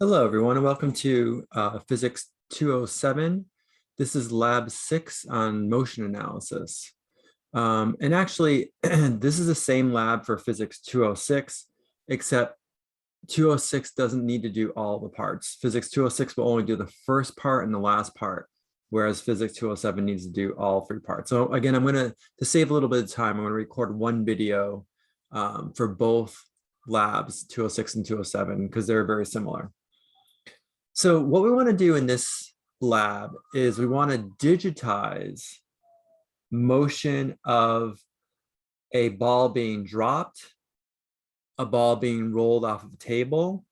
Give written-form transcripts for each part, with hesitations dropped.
Hello, everyone, and welcome to Physics 207. This is Lab 6 on motion analysis. And actually, this is the same lab for Physics 206, except 206 doesn't need to do all the parts. Physics 206 will only do the first part and the last part, whereas Physics 207 needs to do all three parts. So again, to save a little bit of time, I'm going to record one video for both labs, 206 and 207, because they're very similar. So what we want to do in this lab is we want to digitize motion of a ball being dropped, a ball being rolled off of a table,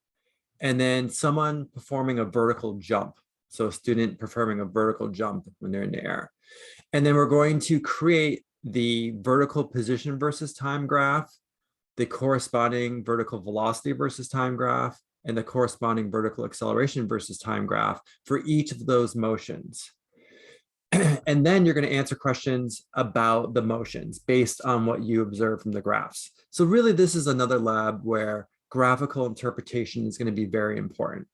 and then someone performing a vertical jump. So a student performing a vertical jump when they're in the air. And then we're going to create the vertical position versus time graph, the corresponding vertical velocity versus time graph, and the corresponding vertical acceleration versus time graph for each of those motions. And then you're going to answer questions about the motions based on what you observe from the graphs. So really, this is another lab where graphical interpretation is going to be very important.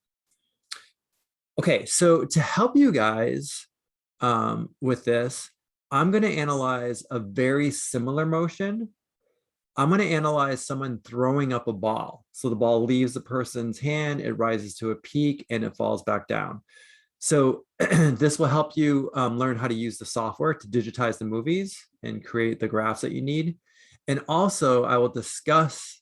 Okay, so to help you guys with this, I'm going to analyze a very similar motion. I'm going to analyze someone throwing up a ball. So the ball leaves the person's hand, it rises to a peak, and it falls back down. So this will help you learn how to use the software to digitize the movies and create the graphs that you need. And also, I will discuss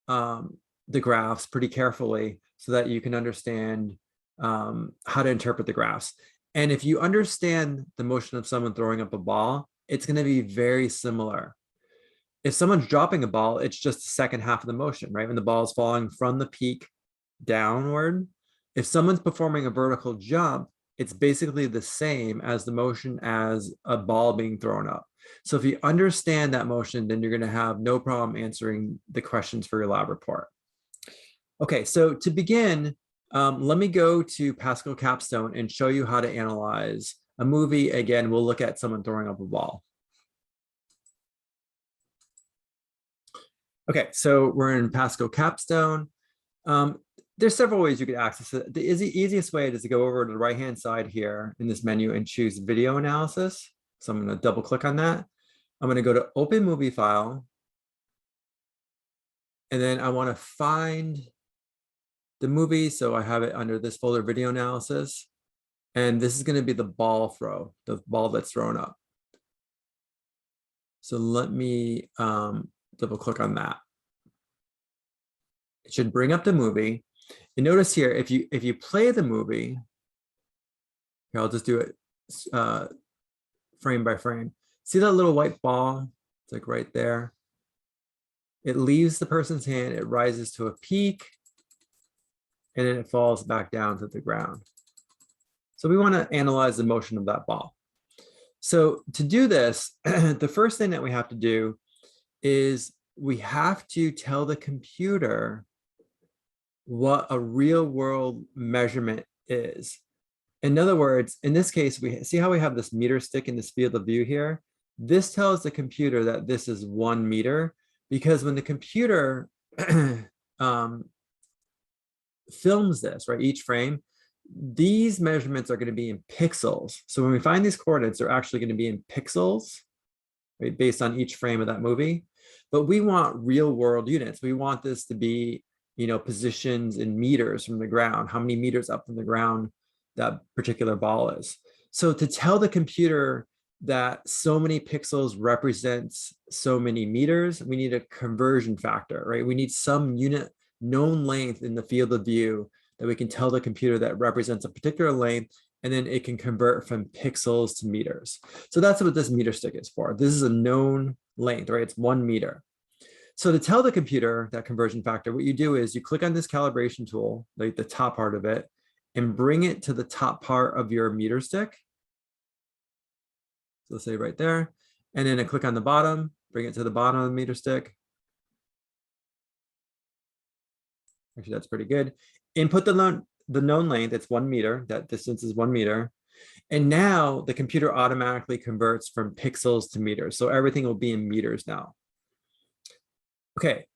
the graphs pretty carefully so that you can understand how to interpret the graphs. And if you understand the motion of someone throwing up a ball, it's going to be very similar. If someone's dropping a ball, it's just the second half of the motion, right? When the ball is falling from the peak downward. If someone's performing a vertical jump, it's basically the same as the motion as a ball being thrown up. So if you understand that motion, then you're going to have no problem answering the questions for your lab report. Okay, so to begin, let me go to Pascal Capstone and show you how to analyze a movie. Again, we'll look at someone throwing up a ball. Okay, so we're in Pascal Capstone. There's several ways you could access it. The easiest way is to go over to the right-hand side here in this menu and choose video analysis. So I'm going to double click on that. I'm going to go to open movie file. And then I want to find the movie. So I have it under this folder, video analysis. And this is going to be the ball throw, the ball that's thrown up. So let me double click on that. It should bring up the movie. And notice here, if you play the movie, here, I'll just do it frame by frame. See that little white ball? It's like right there. It leaves the person's hand, it rises to a peak, and then it falls back down to the ground. So we want to analyze the motion of that ball. So to do this, the first thing that we have to do is we have to tell the computer what a real world measurement is. In other words, in this case, we see how we have this meter stick in this field of view here. This tells the computer that this is 1 meter, because when the computer films this, right, each frame, these measurements are going to be in pixels. So when we find these coordinates, they're actually going to be in pixels, right, based on each frame of that movie. But we want real world units. We want this to be, positions in meters from the ground, how many meters up from the ground that particular ball is. So to tell the computer that so many pixels represents so many meters, we need a conversion factor, right? We need some unit known length in the field of view that we can tell the computer that represents a particular length, and then it can convert from pixels to meters. So that's what this meter stick is for. This is a known length, right? It's 1 meter. So to tell the computer that conversion factor, what you do is you click on this calibration tool, like the top part of it, and bring it to the top part of your meter stick. So let's say right there. And then I click on the bottom, bring it to the bottom of the meter stick. Actually, that's pretty good. Input the known length, it's 1 meter, that distance is 1 meter. And now the computer automatically converts from pixels to meters. So everything will be in meters now. Okay,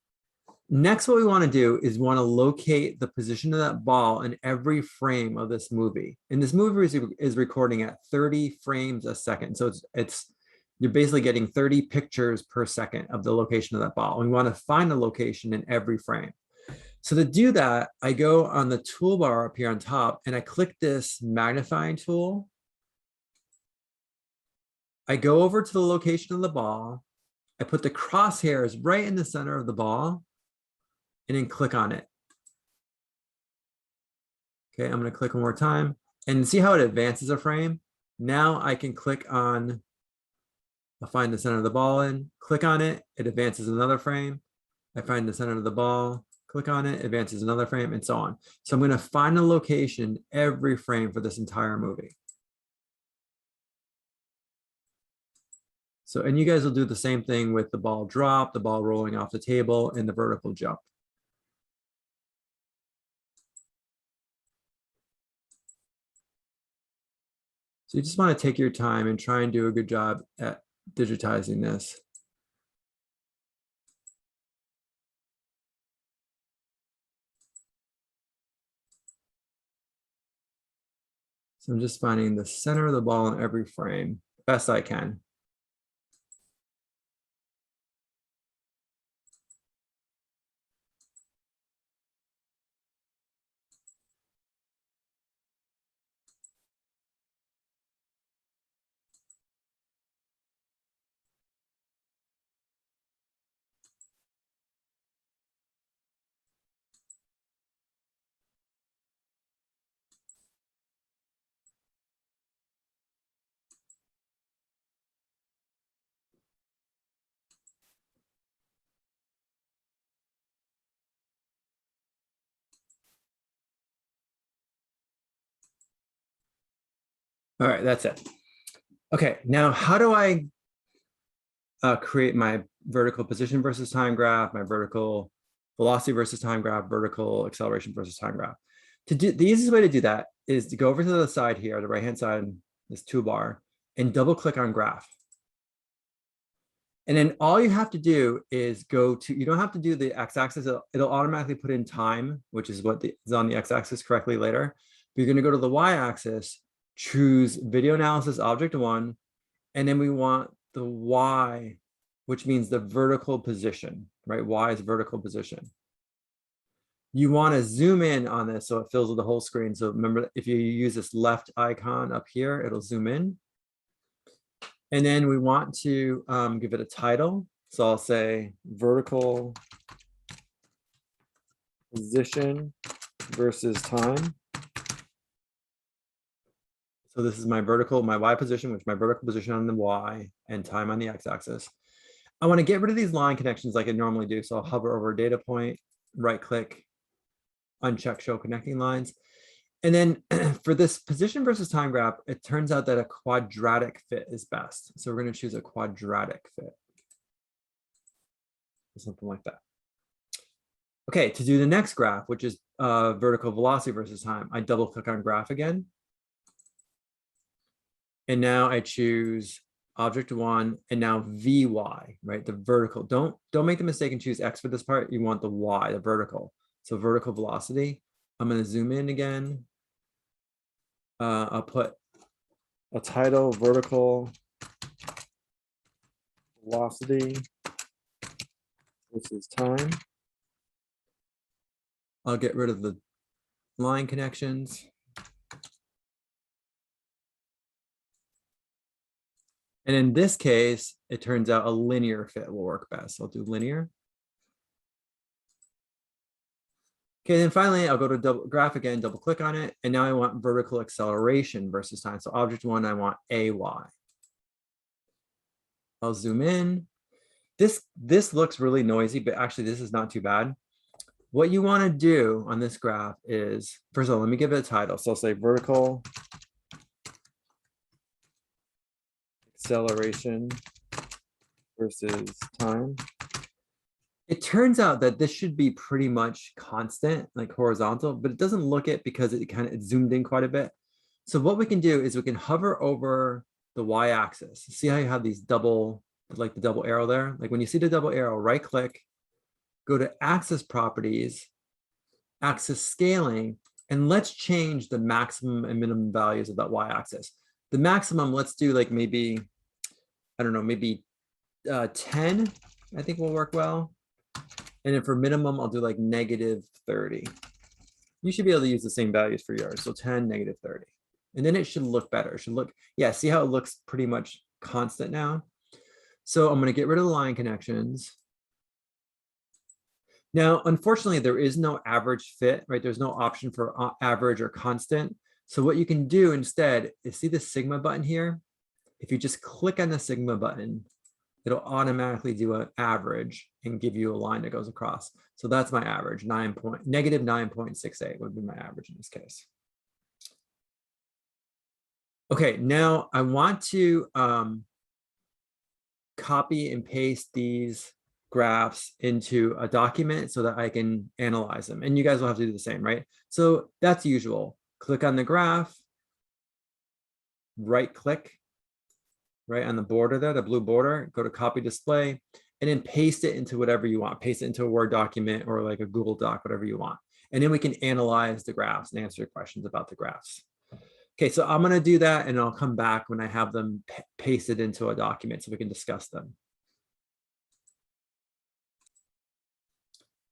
Next, what we want to do is want to locate the position of that ball in every frame of this movie. And this movie is recording at 30 frames a second. So you're basically getting 30 pictures per second of the location of that ball. We want to find a location in every frame. So to do that, I go on the toolbar up here on top and I click this magnifying tool. I go over to the location of the ball. I put the crosshairs right in the center of the ball and then click on it. Okay, I'm going to click one more time and see how it advances a frame. Now I can click on, I'll find the center of the ball in, click on it, it advances another frame. I find the center of the ball, click on it, advances another frame, and so on. So I'm going to find a location every frame for this entire movie. So, and you guys will do the same thing with the ball drop, the ball rolling off the table, and the vertical jump. So you just want to take your time and try and do a good job at digitizing this. So I'm just finding the center of the ball in every frame, best I can. All right, that's it. Okay, now how do I create my vertical position versus time graph, my vertical velocity versus time graph, vertical acceleration versus time graph? To do the easiest way to do that is to go over to the side here, the right-hand side, this toolbar, and double click on graph. And then all you have to do is go to, you don't have to do the x-axis, it'll automatically put in time, which is what is on the x-axis correctly later. But you're gonna go to the y-axis, choose video analysis object 1, and then we want the y, which means the vertical position, right? Y is vertical position. You want to zoom in on this so it fills the whole screen. So remember, if you use this left icon up here, it'll zoom in. And then we want to give it a title. So I'll say vertical position versus time. So this is my vertical, my Y position, which is my vertical position on the Y and time on the X axis. I want to get rid of these line connections like I normally do. So I'll hover over a data point, right click, uncheck show connecting lines. And then for this position versus time graph, it turns out that a quadratic fit is best. So we're going to choose a quadratic fit. Something like that. Okay, to do the next graph, which is vertical velocity versus time, I double click on graph again. And now I choose object 1 and now VY, right? The vertical. Don't make the mistake and choose X for this part. You want the Y, the vertical. So vertical velocity. I'm going to zoom in again. I'll put a title, vertical velocity versus time. I'll get rid of the line connections. And in this case, it turns out a linear fit will work best. I'll do linear. Okay, then finally, I'll go to double graph again, double click on it. And now I want vertical acceleration versus time. So object 1, I want AY. I'll zoom in. This looks really noisy, but actually this is not too bad. What you want to do on this graph is, first of all, let me give it a title. So I'll say vertical acceleration versus time. It turns out that this should be pretty much constant, like horizontal, but it doesn't look it because it kind of zoomed in quite a bit. So what we can do is we can hover over the y-axis. See how you have these double, like the double arrow there? Like when you see the double arrow, right click, go to axis properties, axis scaling, and let's change the maximum and minimum values of that y-axis. The maximum, let's do like maybe, I don't know, maybe 10, I think will work well. And then for minimum, I'll do like -30. You should be able to use the same values for yours. So 10, -30. And then it should look better. It should look, yeah, see how it looks pretty much constant now? So I'm going to get rid of the line connections. Now, unfortunately, there is no average fit, right? There's no option for average or constant. So what you can do instead is see the sigma button here. If you just click on the sigma button, it'll automatically do an average and give you a line that goes across. So that's my average, -9.68 would be my average in this case. Okay, now I want to copy and paste these graphs into a document so that I can analyze them. And you guys will have to do the same, right? So that's usual. Click on the graph, right click, right on the border there, the blue border, go to copy display, and then paste it into whatever you want. Paste it into a Word document or like a Google Doc, whatever you want. And then we can analyze the graphs and answer your questions about the graphs. Okay, so I'm going to do that and I'll come back when I have them pasted into a document so we can discuss them.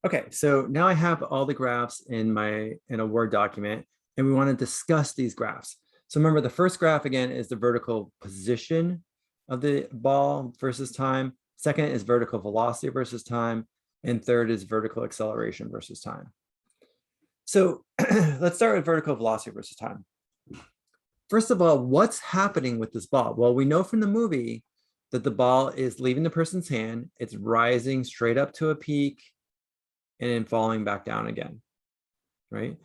Okay, so now I have all the graphs in a Word document and we want to discuss these graphs. So remember, the first graph again is the vertical position of the ball versus time. Second is vertical velocity versus time. And third is vertical acceleration versus time. So let's start with vertical velocity versus time. First of all, what's happening with this ball? Well, we know from the movie that the ball is leaving the person's hand. It's rising straight up to a peak and then falling back down again, right?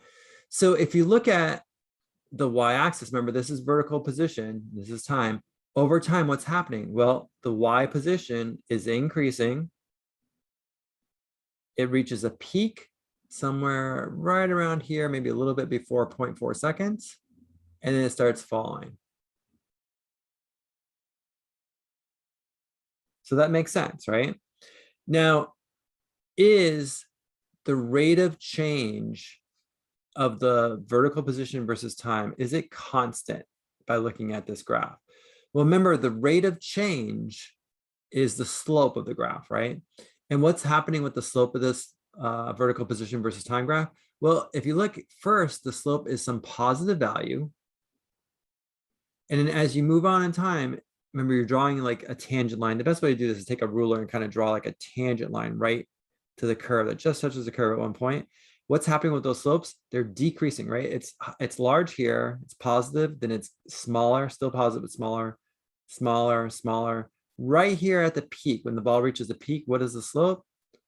So if you look at the y-axis, remember this is vertical position, this is time. Over time, what's happening? Well, the y position is increasing. It reaches a peak somewhere right around here, maybe a little bit before 0.4 seconds, and then it starts falling. So that makes sense, right? Now, is the rate of change of the vertical position versus time, is it constant by looking at this graph? Well, remember, the rate of change is the slope of the graph, right? And what's happening with the slope of this vertical position versus time graph? Well, if you look first, the slope is some positive value. And then as you move on in time, remember you're drawing like a tangent line. The best way to do this is take a ruler and kind of draw like a tangent line right to the curve that just touches the curve at one point. What's happening with those slopes? They're decreasing, right? It's large here, it's positive, then it's smaller, still positive, but smaller, smaller, smaller. Right here at the peak, when the ball reaches the peak, what is the slope?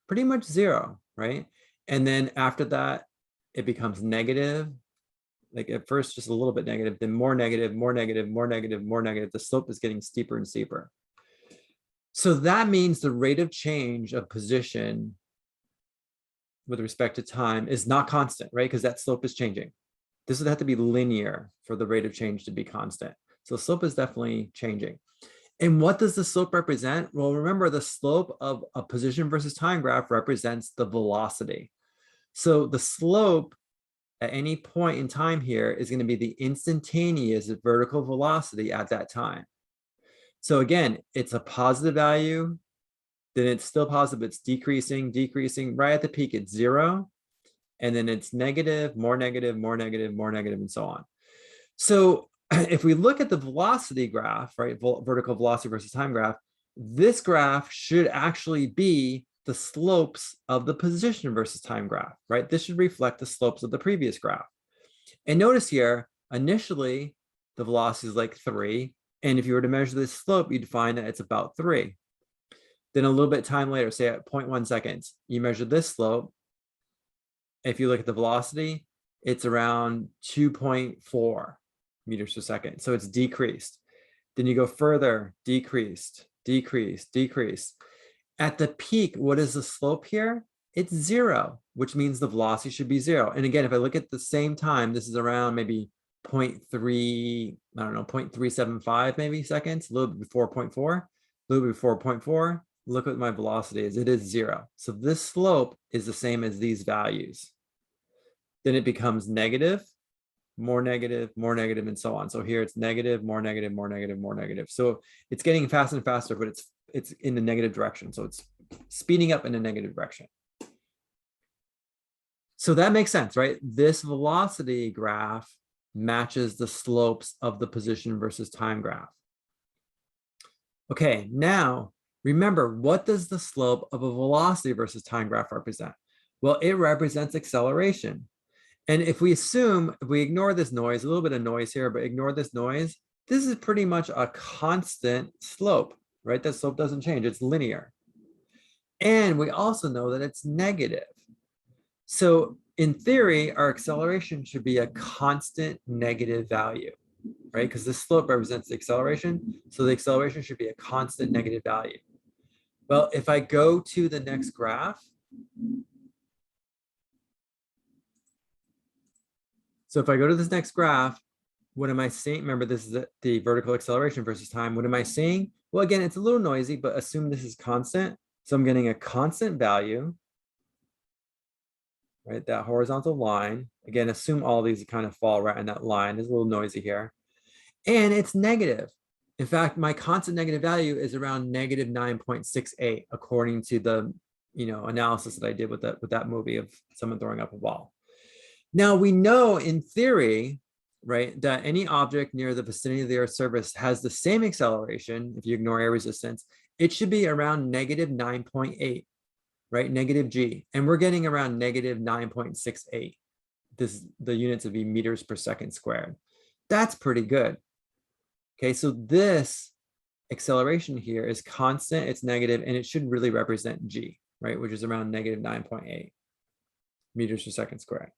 Pretty much 0, right? And then after that, it becomes negative. Like at first, just a little bit negative, then more negative, more negative, more negative, more negative. The slope is getting steeper and steeper. So that means the rate of change of position with respect to time is not constant, right? Because that slope is changing. This would have to be linear for the rate of change to be constant. So slope is definitely changing. And what does the slope represent? Well, remember the slope of a position versus time graph represents the velocity. So the slope at any point in time here is going to be the instantaneous vertical velocity at that time. So again, it's a positive value, then it's still positive, it's decreasing, decreasing. Right at the peak, it's 0. And then it's negative, more negative, more negative, more negative, and so on. So if we look at the velocity graph, right, vertical velocity versus time graph, this graph should actually be the slopes of the position versus time graph, right? This should reflect the slopes of the previous graph. And notice here, initially, the velocity is like 3. And if you were to measure this slope, you'd find that it's about 3. Then a little bit time later, say at 0.1 seconds, you measure this slope. If you look at the velocity, it's around 2.4 meters per second. So it's decreased. Then you go further, decreased, decreased, decreased. At the peak, what is the slope here? It's 0, which means the velocity should be 0. And again, if I look at the same time, this is around maybe 0.3, I don't know, 0.375 maybe seconds, a little bit before 0.4, a little bit before 0.4, look what my velocity is. It is 0. So this slope is the same as these values. Then it becomes negative, more negative, more negative, and so on. So here it's negative, more negative, more negative, more negative. So it's getting faster and faster, but it's in the negative direction. So it's speeding up in a negative direction. So that makes sense, right? This velocity graph matches the slopes of the position versus time graph. Okay, now remember, what does the slope of a velocity versus time graph represent? Well, it represents acceleration. And if we assume, if we ignore this noise, a little bit of noise here, but ignore this noise, this is pretty much a constant slope, right? That slope doesn't change, it's linear. And we also know that it's negative. So in theory, our acceleration should be a constant negative value, right? Because this slope represents the acceleration. So the acceleration should be a constant negative value. Well, if I go to the next graph, so if I go to this next graph, what am I seeing? Remember, this is the vertical acceleration versus time. What am I seeing? Well, again, it's a little noisy, but assume this is constant. So I'm getting a constant value, right? That horizontal line. Again, assume all these kind of fall right in that line. It's a little noisy here. And it's negative. In fact, my constant negative value is around negative 9.68, according to the analysis that I did with that movie of someone throwing up a ball. Now we know in theory, right, that any object near the vicinity of the Earth's surface has the same acceleration. If you ignore air resistance, it should be around negative 9.8, right, negative g, and we're getting around negative 9.68. The units would be meters per second squared. That's pretty good. Okay, so this acceleration here is constant, it's negative, and it should really represent g, right, which is around negative 9.8 meters per second squared.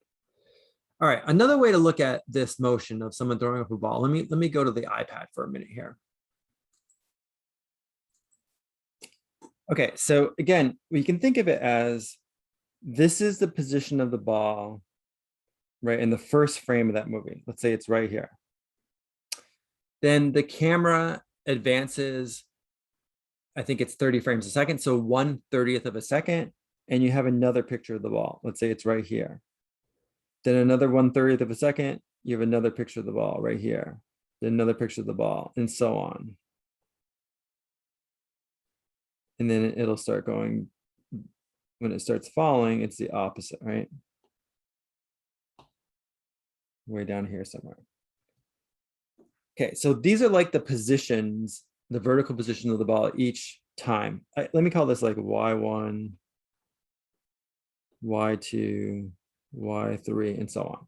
All right, another way to look at this motion of someone throwing up a ball, let me go to the iPad for a minute here. Okay, so again, we can think of it as this is the position of the ball, right, in the first frame of that movie. Let's say it's right here. Then the camera advances, I think it's 30 frames a second, so 1/30th of a second, and you have another picture of the ball. Let's say it's right here. Then another 1/30th of a second, you have another picture of the ball right here. Then another picture of the ball, and so on. And then it'll start going, when it starts falling, it's the opposite, right? Way down here somewhere. Okay, so these are like the positions, the vertical position of the ball each time. Let me call this like y1, y2, y3, and so on.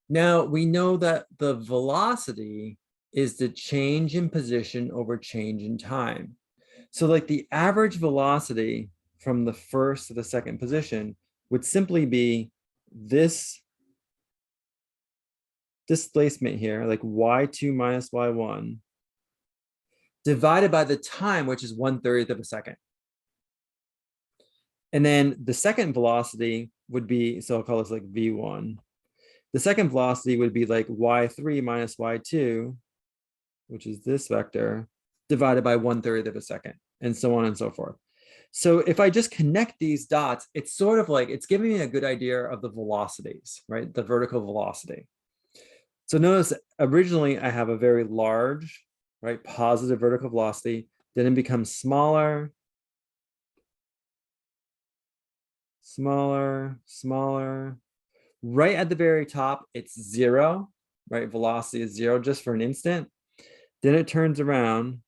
Now we know that the velocity is the change in position over change in time. So like the average velocity from the first to the second position would simply be this displacement here, like y2 minus y1, divided by the time, which is 1/30th of a second. And then the second velocity would be, so I'll call this like v1. The second velocity would be like y3 minus y2, which is this vector, divided by 1/30th of a second, and so on and so forth. So if I just connect these dots, it's sort of like, it's giving me a good idea of the velocities, right? The vertical velocity. So notice originally I have a very large, right, positive vertical velocity, then it becomes smaller, smaller, smaller. Right at the very top, it's 0, right? Velocity is 0 just for an instant. Then it turns around.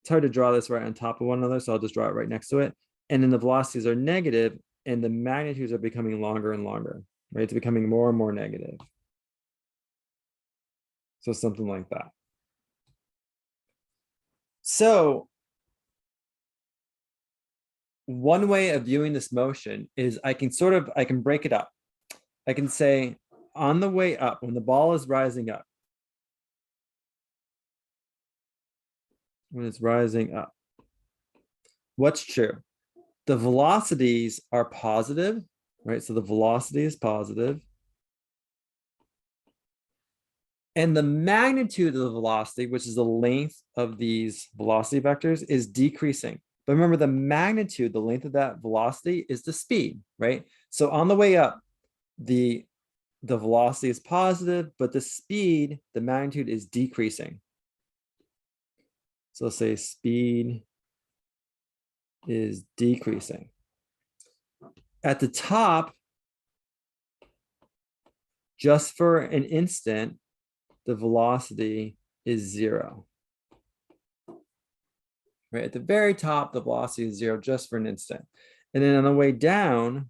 It's hard to draw this right on top of one another, so I'll just draw it right next to it. And then the velocities are negative, and the magnitudes are becoming longer and longer, right? It's becoming more and more negative. So something like that. So one way of viewing this motion is I can break it up. I can say on the way up, when the ball is rising up, when it's rising up, what's true? The velocities are positive, right? So the velocity is positive. And the magnitude of the velocity, which is the length of these velocity vectors, is decreasing. But remember, the magnitude, the length of that velocity is the speed, right? So on the way up, the velocity is positive, but the speed, the magnitude is decreasing. So let's say speed is decreasing. At the top, just for an instant, the velocity is 0. Right at the very top, the velocity is 0 just for an instant. And then on the way down,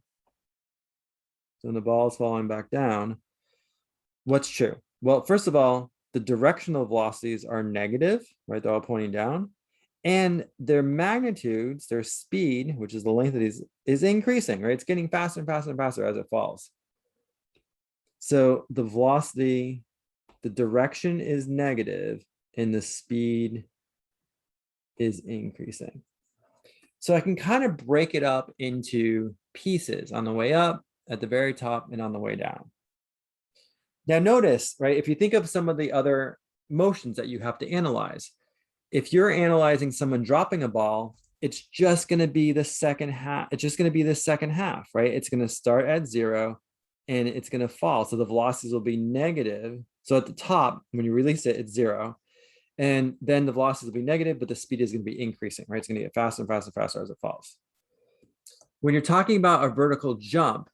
so when the ball is falling back down, what's true? Well, first of all, the directional velocities are negative, right? They're all pointing down. And their magnitudes, their speed, which is the length of these, is increasing, right? It's getting faster and faster and faster as it falls. So the velocity, the direction is negative and the speed is increasing. So I can kind of break it up into pieces on the way up, at the very top, and on the way down. Now notice, right, if you think of some of the other motions that you have to analyze, if you're analyzing someone dropping a ball, it's just going to be the second half. It's just going to be the second half, right? It's going to start at 0 and it's going to fall. So the velocities will be negative. So at the top, when you release it, it's 0. And then the velocities will be negative, but the speed is going to be increasing, right? It's going to get faster and faster and faster as it falls. When you're talking about a vertical jump,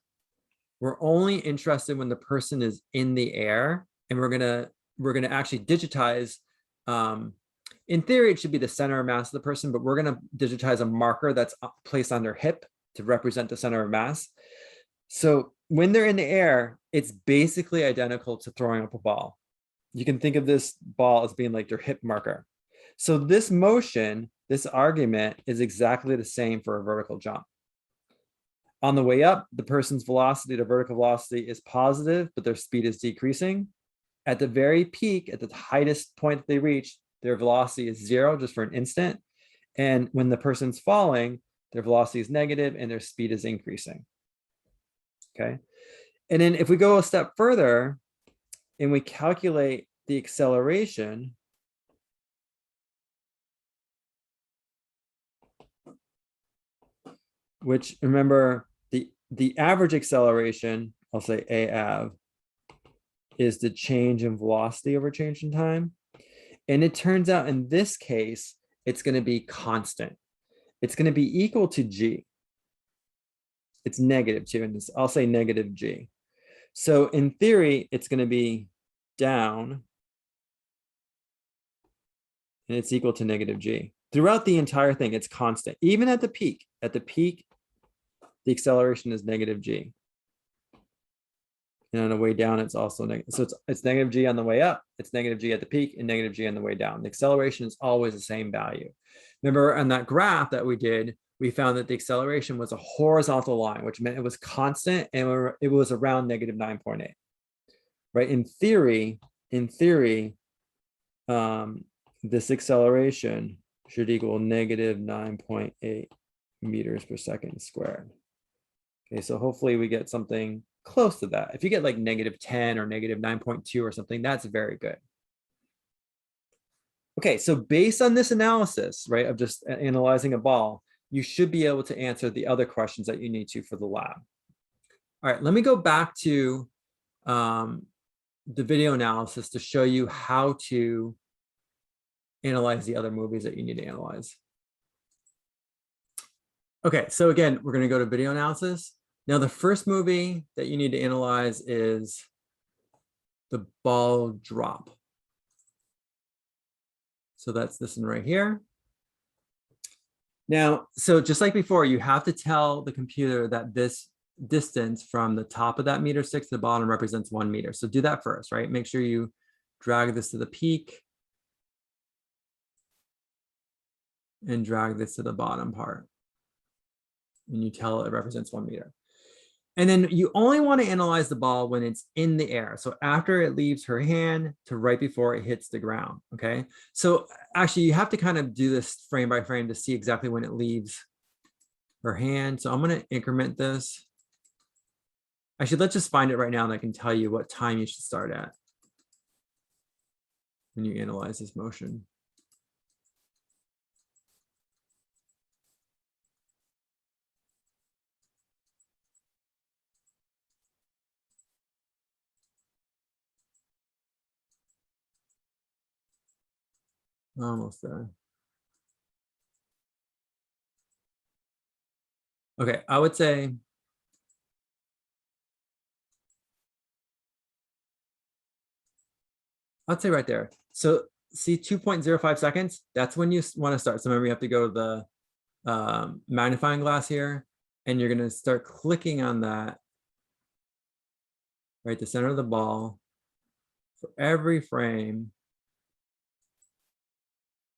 we're only interested when the person is in the air, and we're gonna actually digitize. In theory, it should be the center of mass of the person, but we're gonna digitize a marker that's placed on their hip to represent the center of mass. So when they're in the air, it's basically identical to throwing up a ball. You can think of this ball as being like their hip marker. So this motion, this argument, is exactly the same for a vertical jump. On the way up, the person's velocity, the vertical velocity, is positive, but their speed is decreasing. At the very peak, at the highest point that they reach, their velocity is 0 just for an instant. And when the person's falling, their velocity is negative and their speed is increasing. Okay. And then if we go a step further and we calculate the acceleration, which, remember, the average acceleration, I'll say AAV, is the change in velocity over change in time. And it turns out in this case, it's going to be constant. It's going to be equal to G. It's negative too, and I'll say negative G. So in theory, it's going to be down, and it's equal to negative G. Throughout the entire thing, it's constant. Even at the peak, the acceleration is negative G. And on the way down, it's also negative. So it's negative G on the way up, it's negative G at the peak, and negative G on the way down. The acceleration is always the same value. Remember on that graph that we did, we found that the acceleration was a horizontal line, which meant it was constant and it was around negative 9.8. Right? In theory, this acceleration should equal negative 9.8 meters per second squared. Okay, so hopefully we get something close to that. If you get like negative 10 or negative 9.2 or something, that's very good. Okay, so based on this analysis, right, of just analyzing a ball, you should be able to answer the other questions that you need to for the lab. All right, let me go back to the video analysis to show you how to analyze the other movies that you need to analyze. Okay, so again, we're going to go to video analysis. Now, the first movie that you need to analyze is The Ball Drop. So that's this one right here. Now, so just like before, you have to tell the computer that this distance from the top of that meter 6 to the bottom represents 1 meter. So do that first, right? Make sure you drag this to the peak and drag this to the bottom part. And you tell it represents 1 meter. And then you only want to analyze the ball when it's in the air. So after it leaves her hand to right before it hits the ground, okay? So actually you have to kind of do this frame by frame to see exactly when it leaves her hand. So I'm going to increment this. Actually, let's just find it right now and I can tell you what time you should start at. when you analyze this motion. Almost there. Okay, I would say right there. So see 2.05 seconds, that's when you want to start. So remember, you have to go to the magnifying glass here, and you're going to start clicking on that, right, the center of the ball. For every frame,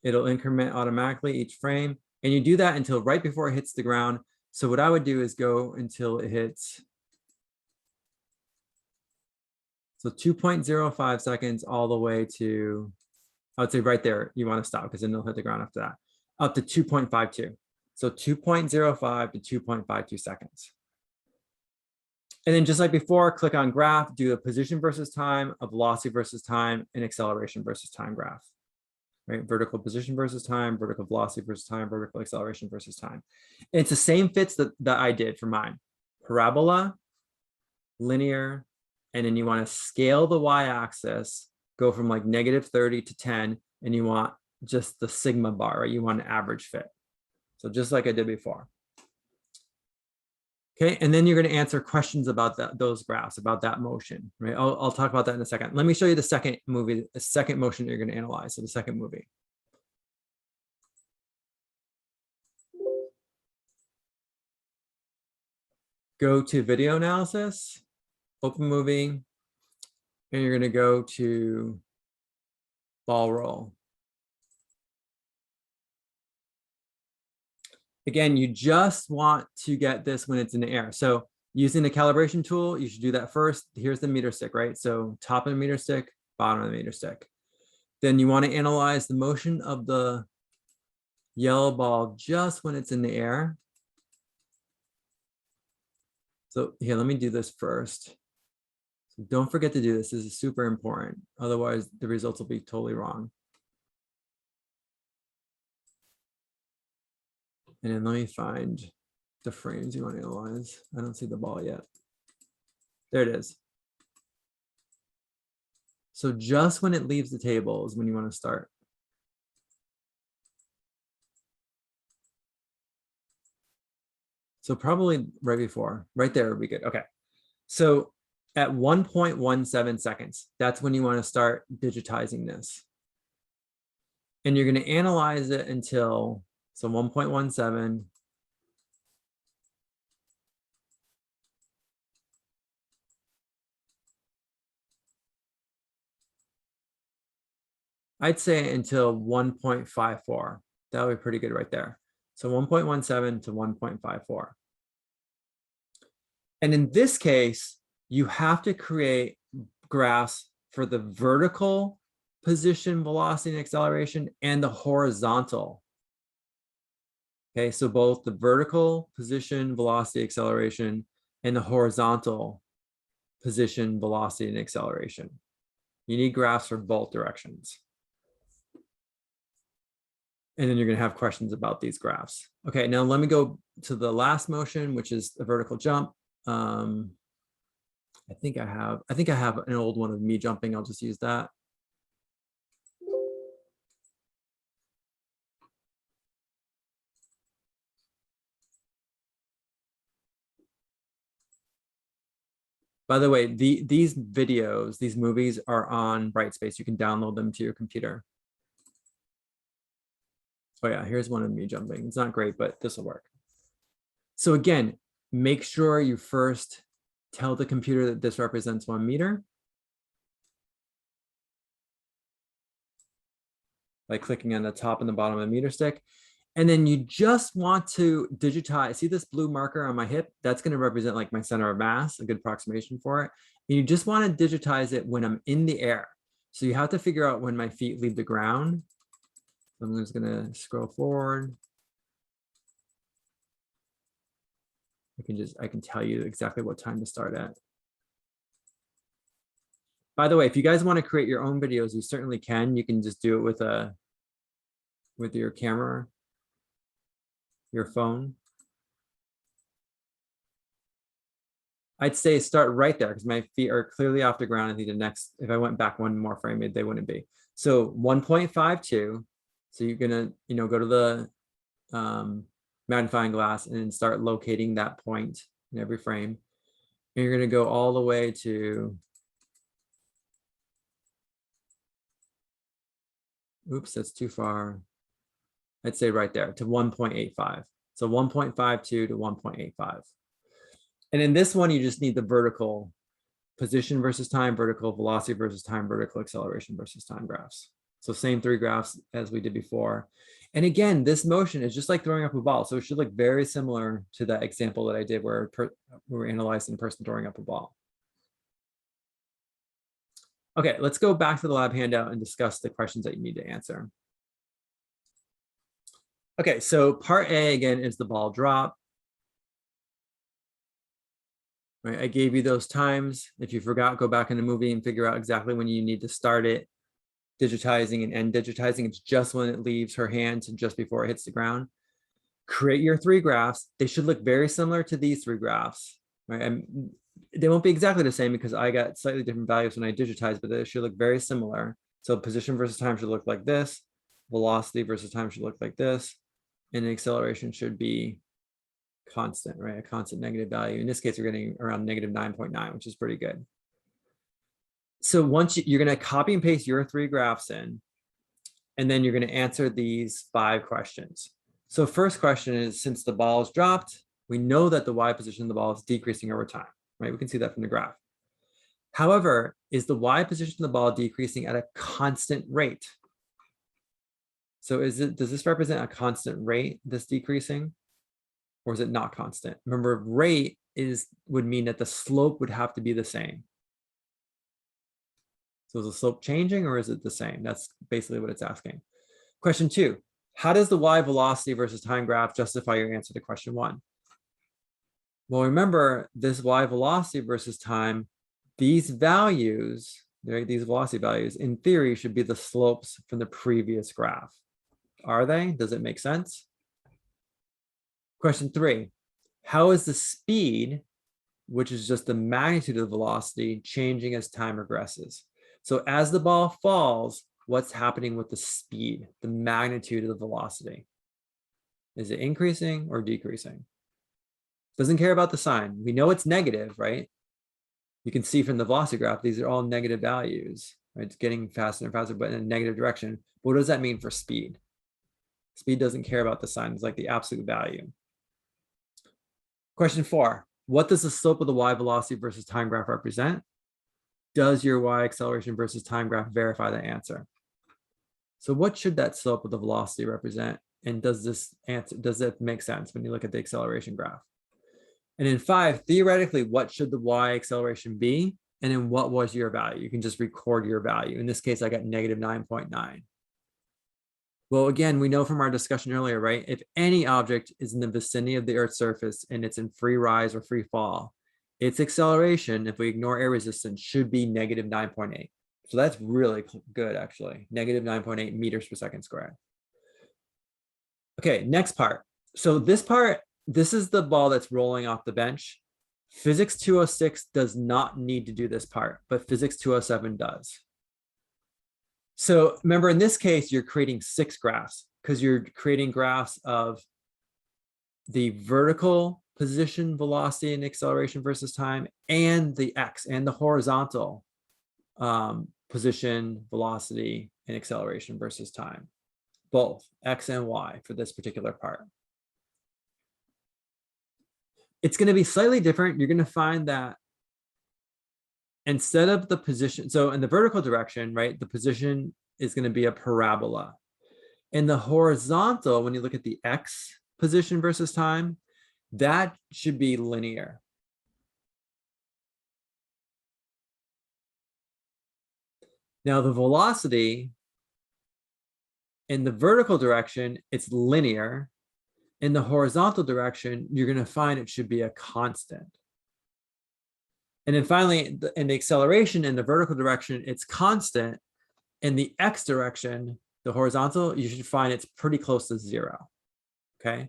it'll increment automatically each frame. And you do that until right before it hits the ground. So what I would do is go until it hits, so 2.05 seconds all the way to, I would say right there, you want to stop because then it'll hit the ground after that, up to 2.52. So 2.05 to 2.52 seconds. And then just like before, click on graph, do a position versus time, a velocity versus time, and acceleration versus time graph. Right? Vertical position versus time, vertical velocity versus time, vertical acceleration versus time. And it's the same fits that I did for mine. Parabola, linear, and then you want to scale the y-axis, go from like -30 to 10, and you want just the sigma bar, right? You want an average fit. So just like I did before. Okay, and then you're going to answer questions about those graphs, about that motion, right? I'll talk about that in a second. Let me show you the second movie, the second motion you're going to analyze. So the second movie. Go to video analysis, open movie, and you're going to go to ball roll. Again, you just want to get this when it's in the air. So using the calibration tool, you should do that first. Here's the meter stick, right? So top of the meter stick, bottom of the meter stick. Then you want to analyze the motion of the yellow ball just when it's in the air. So here, let me do this first. So don't forget to do this. This is super important. Otherwise, the results will be totally wrong. And then let me find the frames you want to analyze. I don't see the ball yet. There it is. So just when it leaves the table is when you want to start. So probably right before, right there would be good. Okay. So at 1.17 seconds, that's when you want to start digitizing this. And you're going to analyze it until, so 1.17. I'd say until 1.54. That would be pretty good right there. So 1.17 to 1.54. And in this case, you have to create graphs for the vertical position, velocity, and acceleration, and the horizontal. Okay, so both the vertical position, velocity, acceleration, and the horizontal position, velocity, and acceleration. You need graphs for both directions. And then you're going to have questions about these graphs. Okay, now let me go to the last motion, which is a vertical jump. I think I have an old one of me jumping. I'll just use that. By the way, these videos, these movies are on Brightspace. You can download them to your computer. Oh yeah, here's one of me jumping. It's not great, but this will work. So again, make sure you first tell the computer that this represents 1 meter by clicking on the top and the bottom of the meter stick. And then you just want to digitize, see this blue marker on my hip? That's going to represent like my center of mass, a good approximation for it. And you just want to digitize it when I'm in the air. So you have to figure out when my feet leave the ground. So I'm just going to scroll forward. I can tell you exactly what time to start at. By the way, if you guys want to create your own videos, you certainly can. You can just do it with your camera, your phone. I'd say start right there because my feet are clearly off the ground. I think the next, if I went back one more frame, they wouldn't be. So 1.52. So you're gonna, go to the magnifying glass and start locating that point in every frame. And you're gonna go all the way to, oops, that's too far. I'd say right there to 1.85. So 1.52 to 1.85. And in this one, you just need the vertical position versus time, vertical velocity versus time, vertical acceleration versus time graphs. So same 3 graphs as we did before. And again, this motion is just like throwing up a ball. So it should look very similar to that example that I did where we were analyzing a person throwing up a ball. Okay, let's go back to the lab handout and discuss the questions that you need to answer. Okay, so part A, again, is the ball drop. Right, I gave you those times. If you forgot, go back in the movie and figure out exactly when you need to start it. Digitizing and end digitizing, it's just when it leaves her hand to just before it hits the ground. Create your 3 graphs. They should look very similar to these 3 graphs, right? And they won't be exactly the same because I got slightly different values when I digitize, but they should look very similar. So position versus time should look like this. Velocity versus time should look like this. And the acceleration should be constant, right? A constant negative value. In this case, we're getting around negative 9.9, which is pretty good. So once you're going to copy and paste your 3 graphs in, and then you're going to answer these 5 questions. So first question is, since the ball is dropped, we know that the Y position of the ball is decreasing over time, right? We can see that from the graph. However, is the Y position of the ball decreasing at a constant rate? So does this represent a constant rate, this decreasing? Or is it not constant? Remember, rate would mean that the slope would have to be the same. So is the slope changing or is it the same? That's basically what it's asking. Question 2, how does the Y velocity versus time graph justify your answer to question 1? Well, remember this Y velocity versus time, these values, these velocity values, in theory, should be the slopes from the previous graph. Are they? Does it make sense? Question 3, how is the speed, which is just the magnitude of the velocity, changing as time regresses? So as the ball falls, what's happening with the speed, the magnitude of the velocity? Is it increasing or decreasing? Doesn't care about the sign. We know it's negative, right? You can see from the velocity graph, these are all negative values, right? It's getting faster and faster, but in a negative direction. What does that mean for speed? Speed doesn't care about the sign. It's like the absolute value. Question 4, what does the slope of the Y velocity versus time graph represent? Does your Y acceleration versus time graph verify the answer? So what should that slope of the velocity represent? And does it make sense when you look at the acceleration graph? And in 5, theoretically, what should the Y acceleration be? And then what was your value? You can just record your value. In this case, I got negative 9.9. Well, again, we know from our discussion earlier, right? If any object is in the vicinity of the Earth's surface and it's in free rise or free fall, its acceleration, if we ignore air resistance, should be negative 9.8. So that's really good, actually. Negative 9.8 meters per second squared. Okay, next part. So this part, this is the ball that's rolling off the bench. Physics 206 does not need to do this part, but Physics 207 does. So remember, in this case, you're creating 6 graphs because you're creating graphs of the vertical position, velocity, and acceleration versus time, and the X and the horizontal position, velocity, and acceleration versus time, both X and Y for this particular part. It's going to be slightly different. You're going to find that instead of the position, so in the vertical direction, right, the position is going to be a parabola. In the horizontal, when you look at the X position versus time, that should be linear. Now the velocity in the vertical direction, it's linear. In the horizontal direction, you're going to find it should be a constant. And then finally, in the acceleration in the vertical direction, it's constant. In the x direction, the horizontal, you should find it's pretty close to 0. Okay.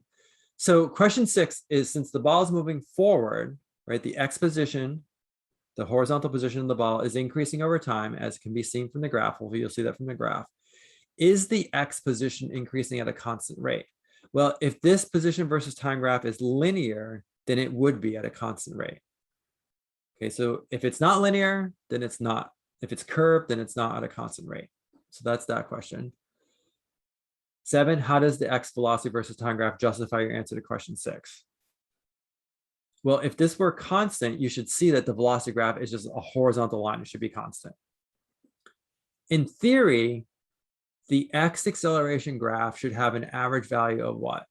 So question 6 is, since the ball is moving forward, right, the x position, the horizontal position of the ball is increasing over time, as can be seen from the graph. Well, you'll see that from the graph. Is the x position increasing at a constant rate? Well, if this position versus time graph is linear, then it would be at a constant rate. Okay, so if it's not linear, then it's not. If it's curved, then it's not at a constant rate. So that's that question. 7, how does the x velocity versus time graph justify your answer to question 6? Well, if this were constant, you should see that the velocity graph is just a horizontal line. It should be constant. In theory, the x acceleration graph should have an average value of what?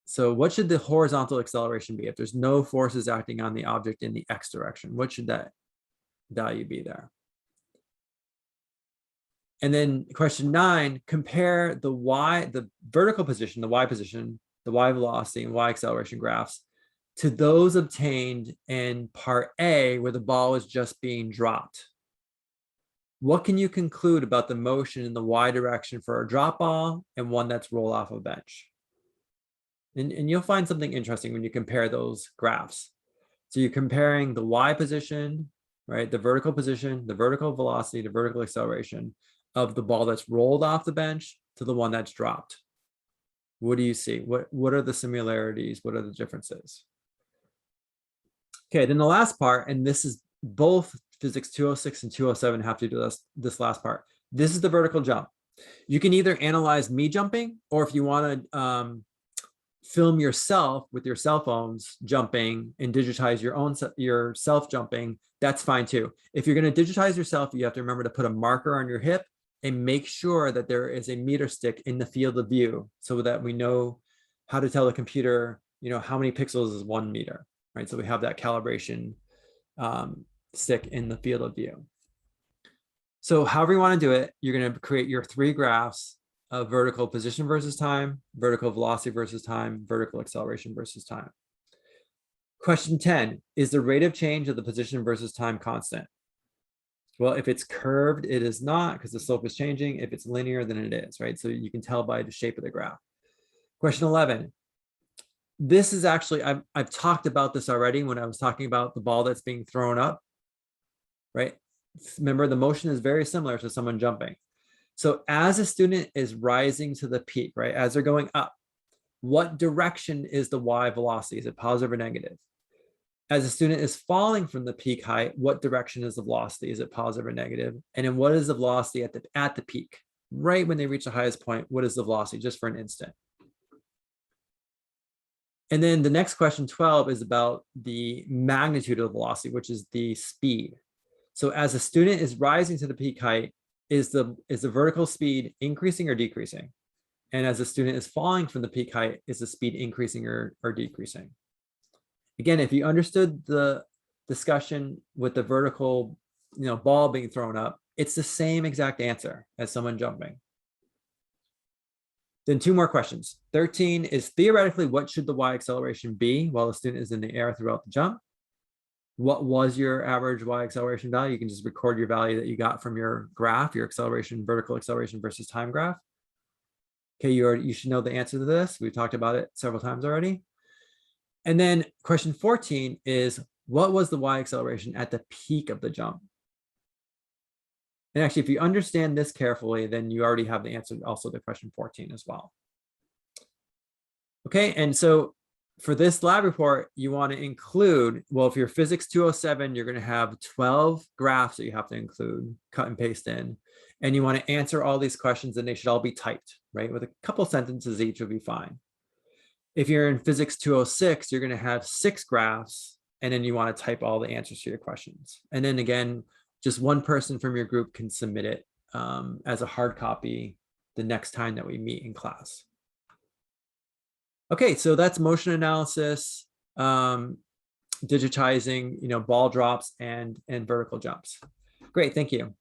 So what should the horizontal acceleration be if there's no forces acting on the object in the x direction? What should that value be there? And then question 9, compare the vertical position, the y position, the y velocity and y acceleration graphs to those obtained in part A, where the ball is just being dropped. What can you conclude about the motion in the y direction for a drop ball and one that's rolled off a bench? And you'll find something interesting when you compare those graphs. So you're comparing the y position, right, the vertical position, the vertical velocity, the vertical acceleration of the ball that's rolled off the bench to the one that's dropped. What do you see? What are the similarities? What are the differences? Okay, then the last part, and this is both physics 206 and 207 have to do this last part. This is the vertical jump. You can either analyze me jumping, or if you want to film yourself with your cell phones jumping and digitize yourself jumping, that's fine too. If you're going to digitize yourself, you have to remember to put a marker on your hip and make sure that there is a meter stick in the field of view so that we know how to tell the computer, how many pixels is 1 meter, right? So we have that calibration stick in the field of view. So however you want to do it, you're going to create your 3 graphs of vertical position versus time, vertical velocity versus time, vertical acceleration versus time. Question 10, is the rate of change of the position versus time constant? Well, if it's curved, it is not, because the slope is changing. If it's linear, then it is, right? So you can tell by the shape of the graph. Question 11, this is actually, I've talked about this already when I was talking about the ball that's being thrown up, right? Remember, the motion is very similar to someone jumping. So as a student is rising to the peak, right, as they're going up, what direction is the y velocity? Is it positive or negative? As a student is falling from the peak height, what direction is the velocity? Is it positive or negative? And then what is the velocity at the peak? Right when they reach the highest point, what is the velocity, just for an instant? And then the next question, 12, is about the magnitude of the velocity, which is the speed. So as a student is rising to the peak height, is the vertical speed increasing or decreasing? And as a student is falling from the peak height, is the speed increasing or decreasing? Again, if you understood the discussion with the vertical, ball being thrown up, it's the same exact answer as someone jumping. Then 2 more questions. 13 is, theoretically, what should the y acceleration be while the student is in the air throughout the jump? What was your average y acceleration value? You can just record your value that you got from your graph, your acceleration, vertical acceleration versus time graph. Okay, you should know the answer to this. We've talked about it several times already. And then question 14 is, what was the y acceleration at the peak of the jump? And actually, if you understand this carefully, then you already have the answer also to question 14 as well. Okay, and so for this lab report, you want to include, well, if you're physics 207, you're going to have 12 graphs that you have to include, cut and paste in. And you want to answer all these questions, and they should all be typed, right? With a couple sentences each will be fine. If you're in physics 206, you're going to have 6 graphs, and then you want to type all the answers to your questions. And then again, just one person from your group can submit it as a hard copy the next time that we meet in class. Okay, so that's motion analysis, digitizing, ball drops and vertical jumps. Great, thank you.